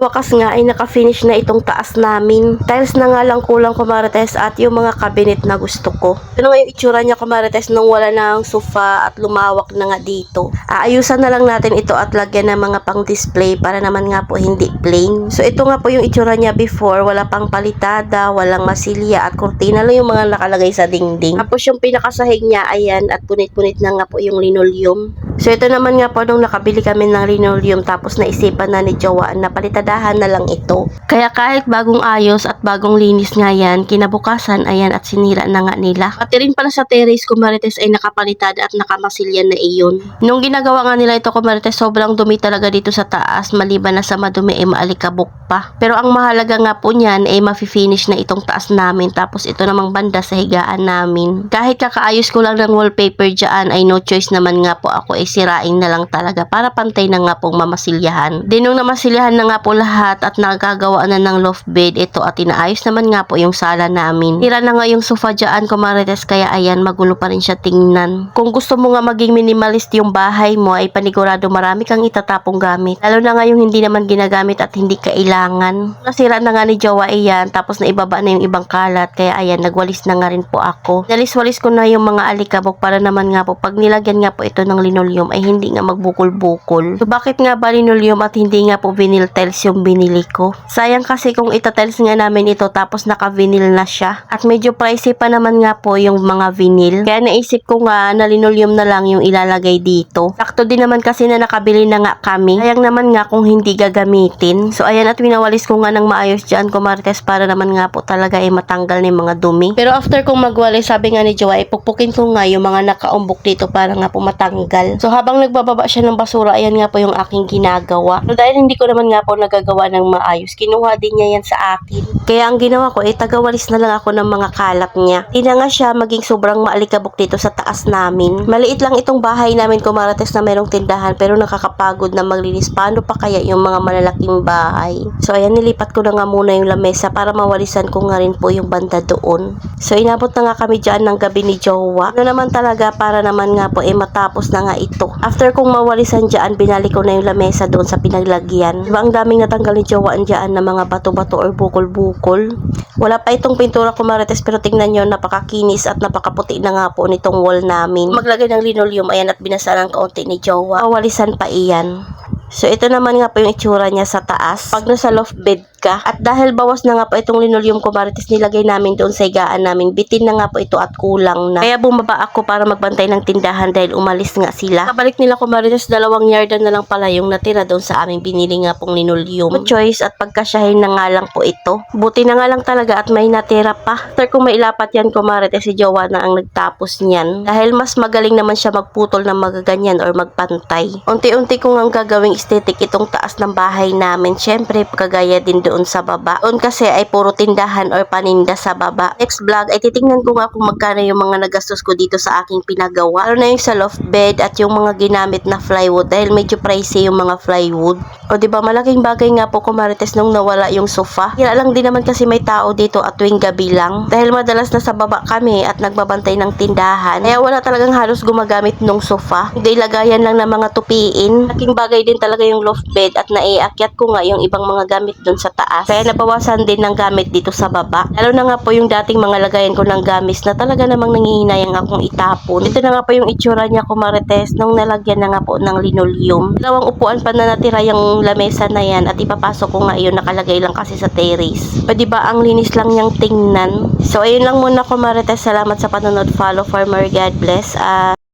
Wakas nga ay naka-finish na itong taas namin. Tiles na nga lang kulang kumarites at yung mga cabinet na gusto ko. Ano nga yung itsura niya kumarites nung wala ng sofa at lumawak na nga dito. Aayusan na lang natin ito at lagyan ng mga pang display para naman nga po hindi plain. So ito nga po yung itsura niya before. Wala pang palitada, walang masilya at kurtina lang yung mga nakalagay sa dingding. Tapos yung pinakasahig niya ayan at punit-punit na nga po yung linoleum. So ito naman nga po nung nakabili kami ng linoleum tapos naisipan na ni Jowa na palitadahan na lang ito. Kaya kahit bagong ayos at bagong linis nga yan, kinabukasan ayan at sinira na nga nila. Pati rin pala sa terrace kumarites ay nakapalitada at nakamasilya na iyon. Nung ginagawa nga nila ito kumarites sobrang dumi talaga dito sa taas maliban na sa madumi ay maalikabok pa. Pero ang mahalaga nga po niyan ay mafi-finish na itong taas namin tapos ito namang banda sa higaan namin. Kahit kakaayos ko lang ng wallpaper dyan ay no choice naman nga po ako ay sirain na lang talaga para pantay na nga pong mamasilyahan. Din nung namasilyahan na nga po lahat at nagagawa na ng loft bed ito at inaayos naman nga po yung sala namin. Tira na nga yung sofa dyan kumarites kaya ayan magulo pa rin siya tingnan. Kung gusto mo nga maging minimalist yung bahay mo ay panigurado marami kang itatapong gamit. Lalo na nga yung hindi naman ginagamit at hindi kailangan. Nasira na nga ni Jowa iyan tapos naibaba na yung ibang kalat kaya ayan nagwalis na nga rin po ako. Nalis-walis ko na yung mga alikabok para naman nga po pag nilagyan nga po ito ng linoleum ay hindi nga magbukol-bukol. So bakit nga ba linoleum at hindi nga po vinyl tiles yung binili ko? Sayang kasi kung itatiles nga namin ito tapos naka-vinyl na siya. At medyo pricey pa naman nga po yung mga vinyl. Kaya naisip ko nga na linoleum na lang yung ilalagay dito. Sakto din naman kasi na nakabili na nga kami. Sayang naman nga kung hindi gagamitin. So ayan at winawalis ko nga ng maayos dyan kumarites para naman nga po talaga ay matanggal na yung mga dumi. Pero after kong magwalis sabi nga ni Jowa ipukpukin ko nga yung mga nakaumbok dito para nga po matanggal. So habang nagbababa siya ng basura ayan nga po yung aking ginagawa. So dahil hindi ko naman nga po nagagawa ng maayos kinuha din niya yan sa akin. Kaya ang ginawa ko ay tagawalis na lang ako ng mga kalat niya. Hindi na nga siya maging sobrang maalikabok dito sa taas namin. Maliit lang itong bahay namin kumarites na mayroong tindahan pero nakakapagod na maglinis. Paano pa kaya yung mga malalaking bahay? So ayan nilipat ko na nga muna yung lamesa para mawalisan ko nga rin po yung banda doon. So inabot na nga kami dyan ng gabi ni Jowa. Ano naman talaga para naman nga po matapos na nga ito. After kong mawalisan dyan binalik ko na yung lamesa doon sa pinaglagyan. Diba ang daming natanggal ni Jowa dyan na mga bato-bato or bukol-bukol. Wala pa itong pintura kumarites pero tingnan nyo napakakinis at napakaputi na nga po nitong wall namin. Maglagay ng linoleum ayan at binasa ng kaunti ni Jowa. Mawalisan pa iyan. So ito naman nga po yung itsura niya sa taas. Pag nasa loft bed ka. At dahil bawas na nga po itong linoleum kumarites nilagay namin doon sa higaan namin. Bitin na nga po ito at kulang na. Kaya bumaba ako para magbantay ng tindahan dahil umalis nga sila. Kabalik nila kumarites 2 yarda na lang pala yung natira doon sa aming binili nga pong linoleum. No choice at pagkasyahin na nga lang po ito. Buti na nga lang talaga at may natira pa. After kung mailapat yan kumarites si Jowa na ang nagtapos niyan. Dahil mas magaling naman siya magputol ng magaganyan or magpantay. Unti-unti kong ang gagawing aesthetic itong taas ng bahay namin. Syempre kagaya din doon sa baba. Doon kasi ay puro tindahan or paninda sa baba. Next vlog ay titingnan ko nga kung magkano yung mga nagastos ko dito sa aking pinagawa. Lalo na yung sa loft bed at yung mga ginamit na plywood dahil medyo pricey yung mga plywood. O diba malaking bagay nga po kumarites nung nawala yung sofa. Hira lang din naman kasi may tao dito at tuwing gabi lang. Dahil madalas na sa baba kami at nagbabantay ng tindahan. Kaya wala talagang halos gumagamit nung sofa. Hindi lagayan lang ng mga tupiin. Malaking bagay din talaga yung loft bed at naiakyat ko nga yung ibang mga gamit dun sa taas. Kaya nabawasan din ng gamit dito sa baba. Lalo na nga po yung dating mga lagayan ko ng gamis na talaga namang nangihinayang akong itapon. Ito na nga po yung itsura niya kumarites nung nalagyan na nga po ng linoleum. 2 upuan pa na natira yung lamesa na yan at ipapasok ko nga yun nakalagay lang kasi sa terrace. O diba ang linis lang niyang tingnan. So ayun lang muna kumarites. Salamat sa panonood. Follow for more. God bless.